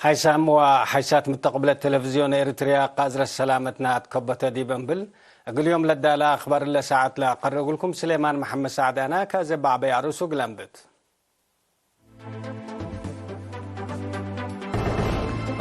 حيسام وحيسات متقبل التلفزيون إريتريا قازر السلامتنا تكبت دي بنبل أقول يوم لدى لا أخبار الله ساعات لا أقرر لكم سليمان محمد سعدانا كازب عبي عروسو قلمبت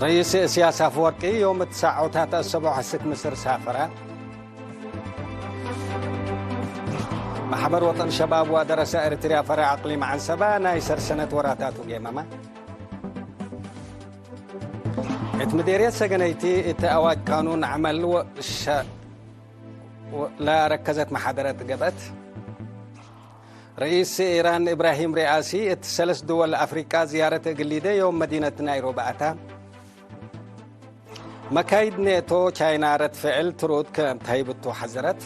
رئيس سياسة فورقي يوم 9 الصبح السك مصر سافرة محبر وطن شباب ودرس إريتريا فرع أقليم عن سبا نايسر سنة وراتاتو جيماما اتمديريات سجنيتي اتأواج قانون عمل لا ركزت محاضرات قبت رئيس إيران إبراهيم رئاسي اتسلس دول أفريقيا زيارة قليدة يوم مدينة نيروبي أتا مكايد نيتو چاينا رد فعل ترود كمتهيبتو حزرت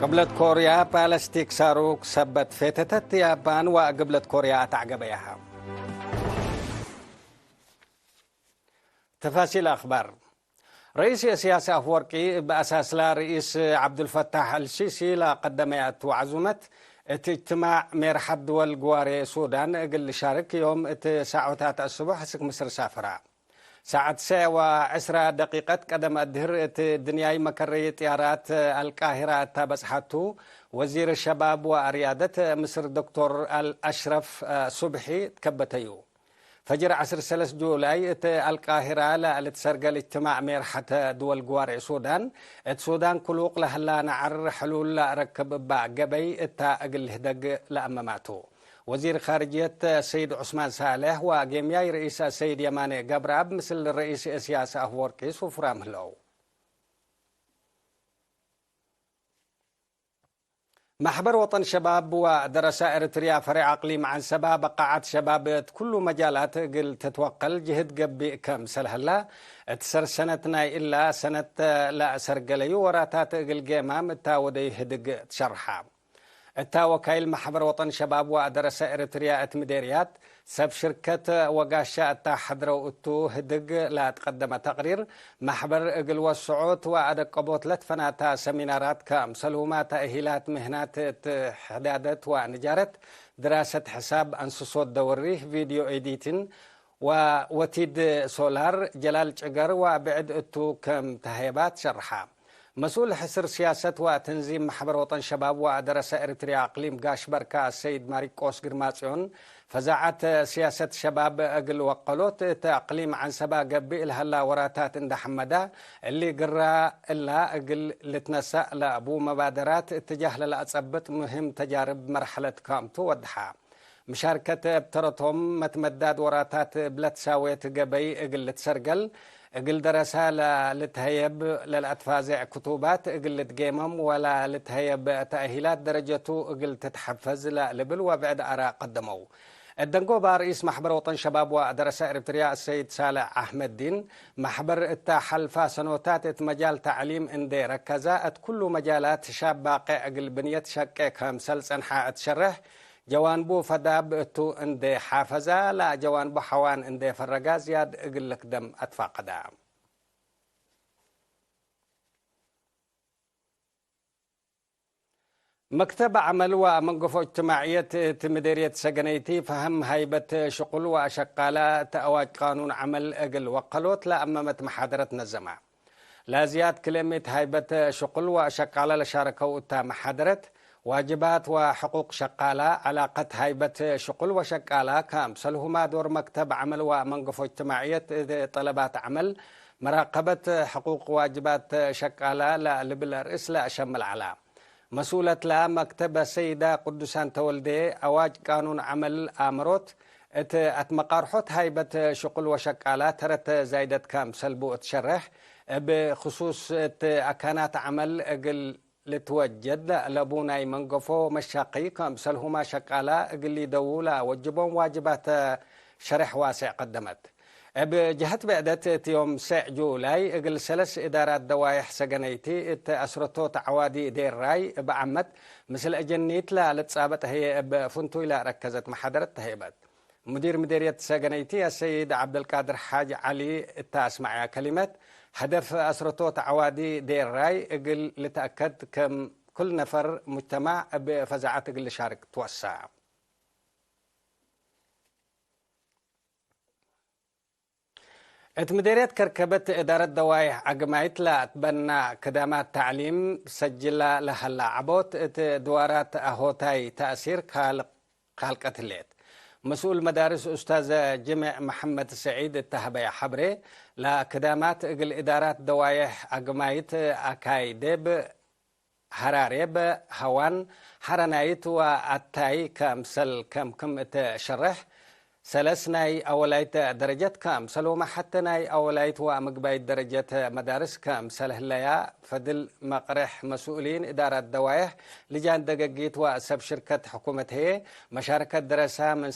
قبلت كوريا بالستيك ساروك سبت فتتت يابان وقبلت كوريا تعقبيها تفاصيل أخبار رئيس سياسة أفورقي بأساس لا رئيس عبد الفتاح السيسي لا قدمت وعزمت اجتماع مرحب دول جواري السودان قل شارك يوم 9 الصبح سك مصر سافرة ساعة 10 قدم الدهر الدنيا مكرية طيارات القاهرة تبصحته وزير الشباب وريادة مصر دكتور الأشرف صبحي تكبتيو فجر 10 جولاي القاهرة لتسرق الاجتماع مرحة دول جوارع السودان كلوق لهلا نعر حلول ركب باقبي اقل هدق لأماماته وزير خارجية سيد عثمان صالح وجميع رئيس سيد يماني قبراب مثل الرئيس سياسة أفورقي وفرام هلو محبر وطن شباب ودرس إريتريا فرع أقليم عن سباب قاعات شباب كل مجالات قل تتوقل جهد قبي كم سلهلا تسر سنتنا إلا سنة لا سرقلي وراتات قل قيمام التاودي هدق تشرحا التاوكايل محبر وطن شباب ودرس إريتريا اتمديريات سب شركة وقاشة التحضر واتو هدق لا تقدم تقرير محبر قل والسعود وعدق قبوت لتفناتا سمينارات كامسلهما تأهيلات مهنات حدادت ونجارت دراسة حساب أنسوسات دوري فيديو إيديتين ووتيد سولار جلال جقر وبعد اتو كم تهيبات شرحا مسؤول حسر سياسة وتنظيم محبر وطن شباب ودرس إريتريا أقليم قاش بركة السيد ماريكوس قرماسيون فزاعت سياسة شباب أقل وقلوت تأقليم عن سبا قبي الهلا وراتات اند حمدا اللي قرى إلا أقل لتنسى لأبو مبادرات اتجاه للأتصبت مهم تجارب مرحلة كامتو ودحا مشاركة بترتهم متمداد وراتات بلت ساويت قبي أقل لتسرقل اقل درسها لتهيب للأتفازع كتوبات اقل لتقيمم ولا لتهيب تأهيلات درجته اقل تتحفز لبل وبعد أراء قدموا الدنقوبة رئيس محبر وطن شباب ودرس إريتريا السيد صالح أحمد دين محبر التاحل فاسنوتات مجال تعليم اندي ركزات كل مجالات شاب باقي اقل بنية شكك همسل سنحاء تشرح جوانبو فداب اتو اندي حافظة لا جوانبو حوان اندي فرقا زياد اقلك دم اتفاقدا مكتب عمل ومنقفو اجتماعية تمديرية سجنيتي فهم هيبة شغل وشقالة تأواج قانون عمل اقل وقلوت لا أمامت محاضرتنا الزمع لا زياد كلمة هيبة شغل وشقالة لشاركو تا محاضرت واجبات وحقوق شقالة علاقة هيبة شغل وشقالة كامسلهما دور مكتب عمل ومنقفو اجتماعية طلبات عمل مراقبة حقوق واجبات شقالة لا لبالرئيس لا شمل على مسؤولة لا مكتب السيدة قدسان تولدي أواج قانون عمل آمروت اتمقارحوت هيبة شغل وشقالة ترت زايدة كامسل بو اتشرح بخصوص أكانات عمل اقل لتوجد لابوناي منقفو مشاقي كامسلهما شقالة اقلي دولة وجبون واجبات شرح واسع قدمت بجهة بعدت يوم 9 جولاي اقل 3 إدارات دوايح سجنيتي أسرتو تعوادي دير راي بعمت مثل أجنيت لا لتصابت هي بفنتو لا ركزت محاضرة هيبات مدير مديرية سجنيتي السيد عبد القادر حاج علي تسمع كلمات هدف أسرتو تعوادي دير راي اقل لتأكد كم كل نفر مجتمع بفزعات اقل شارك توسع مديرية كركبة إدارة دوايح عقمايت لا تبنى كدامات تعليم سجلة لها اللعبوت دوارات أهوتاي تأثير خالقة الليل. مسؤول مدارس أستاذ جمع محمد سعيد التهبي حبري لا كدامات إقل إدارات دوايح عقمايت أكايدب حراريب هوان حرنايت وأتاي كمسل كم تشرح سلسناي أولايت درجات كام سلوما حتى ناي أولايت ومقباي درجات مدارس كام سلهلايا فدل مقرح مسؤولين إدارة دوايح لجان دقاقيت وأسب شركة حكومة هي مشاركة دراسة من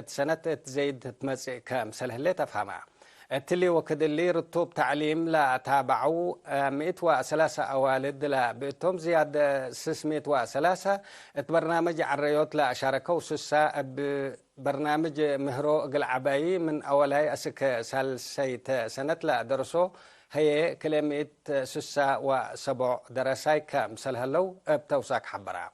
سنة زيد تمسي كام سلهلايا تفهمها التلي وكدلي رتوب تعليم لا تابعوا 103 أوالد لا بيتهم زياد 603 برنامج عريوت لا شاركوا سسا برنامج مهرو قل عباي من أولاي أسك سالسيت سنة لا درسوا هي كلمة سسا وسبع درساي كامسل هلو بتوساك حبرا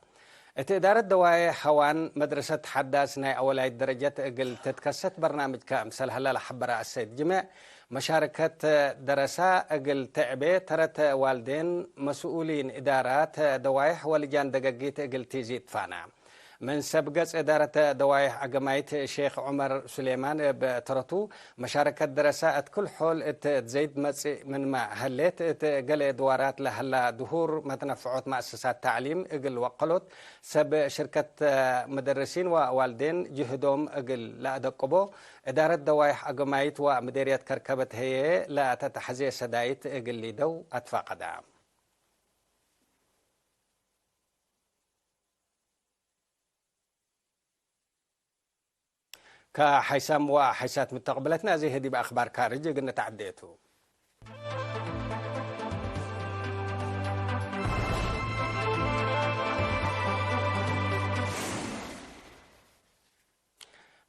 إدارة دوايح حوان مدرسة حداث ناي أولاي درجات قل تتكست برنامج كامسل هلا لحبرا السيد جمع مشاركة دراسة قل تعبي ترت والدين مسؤولين إدارات دوايح ولجان دقاقيت قل تيزيد فانا من سبقت إدارة دوايح عقمايت الشيخ عمر سليمان بترتو مشاركة دراسات كل حول تزيد من ما هليت قل دوارات لهلا دهور متنفعات مؤسسات تعليم اقل وقلت سب شركة مدرسين ووالدين جهدهم اقل لا دقبو إدارة دوايح عقمايت ومديرية كركبة هي لا تتحزي سدايت اقل لدو أتفاقدا كحيسام وحيسات متقبلتنا زي هدي بأخبار كارجة قلنا تعديتو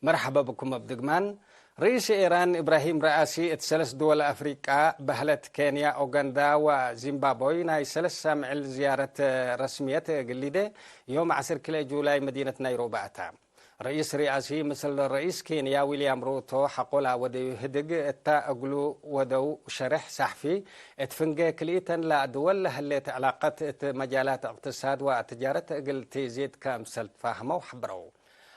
مرحبا بكم بدقمان رئيس إيران إبراهيم رئاسي اتسلس دول أفريقيا بهلت كينيا أوغندا وزيمبابوي ناي سلس سامع زيارة رسمية قليدة يوم 10 جولاي مدينة نيروبي أتام رئيس رئاسي مثل رئيس كينيا ويليام روتو حقولا ودو هدق اتا اقلو ودو شرح صحفي اتفنجي كليتا لا دول هليت علاقات مجالات اقتصاد وتجارة اقل تيزيد كامسل فاهمو حبرو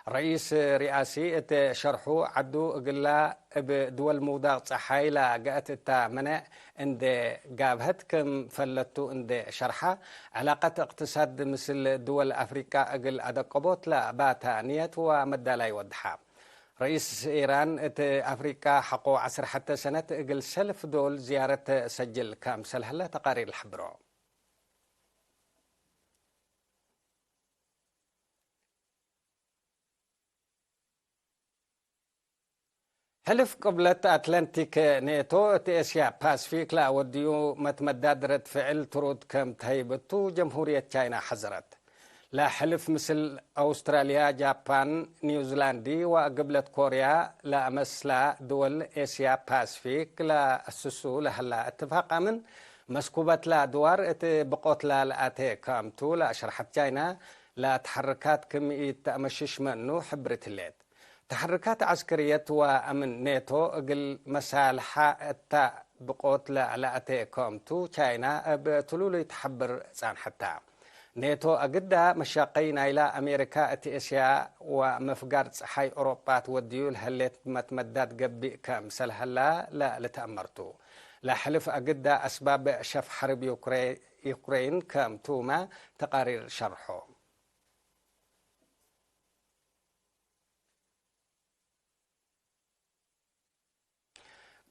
رئيس رئاسي ات شرحو عدو اقلا بدول موضاع صحاي لا قات اتا منع عند قابهت كم فلتو عند شرحة علاقة اقتصاد مثل دول أفريقيا أقل أدقبوت لا باتا نيت ومدى لا يوضحها رئيس إيران أفريقيا حقو 10 حتى سنة أقل سلف دول زيارة سجل كامسل هلا تقارير الحبرو حلف قبلة أتلانتيك نيتو تيسيا باسفيك لا وديو متمدد رد فعل ترود كم تهيبتو جمهورية تشاينا حزرت لا حلف مثل أستراليا جابان نيوزيلاندي وقبلة كوريا لا مسلا دول إسيا باسفيك لا أسسو لهلا اتفاق من مسكوبة لا دوار بقوت لا لأتي كامتو لا شرحت تشاينا لا تحركات كمية تأمشش منو حبرت الليل تحركات عسكرية وأمن ناتو قل مسالحة التا بقوت لأتي كومتو تشاينا بتلولي تحبر سان حتى ناتو أقدا مشاقين إلى أمريكا أتيسيا ومفقار حي أوروبا وديول هلت متمدد قبي كامسل هلا لا لتأمرتو لا حلف أقدا أسباب شف حرب يوكرين كامتوما تقارير شرحه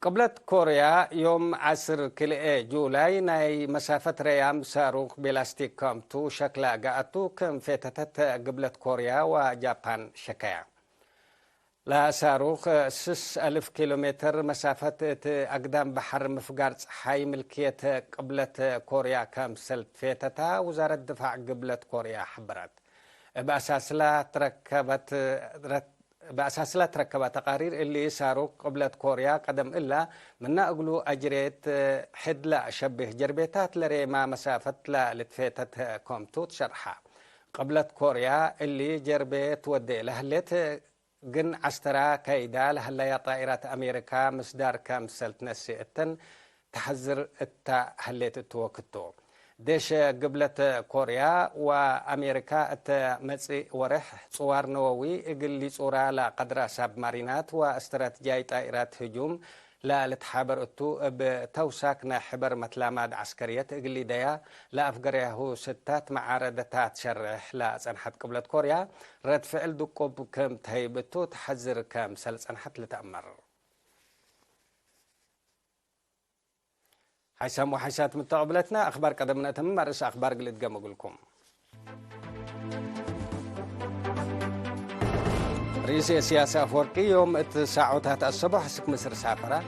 قبلت كوريا يوم 10 جولاي ناي مسافة ريام صاروخ بلاستيك كامتو شكلا قاعتو كم فتتت قبلت كوريا وجابان شكايا لا صاروخ 6000 كيلومتر مسافة أقدام بحر مفقار حي ملكية قبلت كوريا كم سلت فتتا وزارة الدفاع قبلت كوريا حبرت بأساس لا تركب تقارير اللي صاروا قبلة كوريا قدم إلا من أقولوا أجريت حد لا شبه جربيتات لريما مسافة لا لتفيتت كومتوت شرحة قبلة كوريا اللي جربيت ودي لهلت جن عسترا كايدال هلا يا طائرات أمريكا مسدار كامسل تنسئتن تحذر التا هليت التوكتو ديش قبلة كوريا وأمريكا متسي ورح صوار نووي اقلي صورة لا قدرة ساب مارينات واستراتيجية طائرات هجوم لا لتحابرتو بتوساكنا حبر متلامات عسكرية اقلي ديا لا أفقريه ستات معارضتات شرح لا سنحت قبلة كوريا رد فعل دقوب كم تهيبتو تحذر كم سل سنحت لتأمر حيسام وحيسات متقبلتنا أخبار قدمنا تم رئيس أخبار قلت قام لكم رئيس السياسة أفورقي يوم 9 الصبح سك مصر سافرة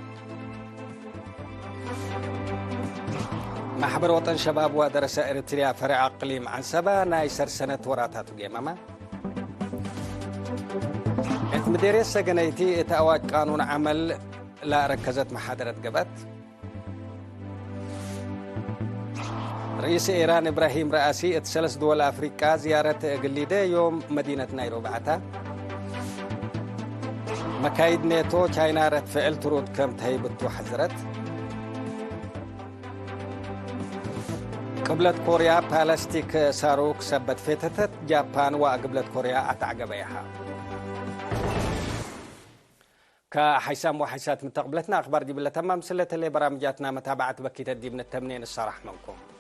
محبر وطن شباب ودرس إريتريا فرع أقليم عن سبا نايسر سنة وراتاتو جيماما مديرية سجنيتي تأواج قانون عمل لا ركزت محاضرة قبت رئيس إيران إبراهيم رئاسي اتسلس دول أفريقيا زيارة قليدة يوم مدينة نيروبي عتا مكايد نيتو چاينا رد فعل ترود كم تهيبتو حزرت قبلة كوريا بالاستيك ساروك سبت فتتت جابان وقبلة كوريا أتعقبيها كحيسام وحيسات متقبلتنا أخبار دي بالله تمام سلة اللي برامجاتنا متابعة بكيت الدي من التمنين الصراح منكم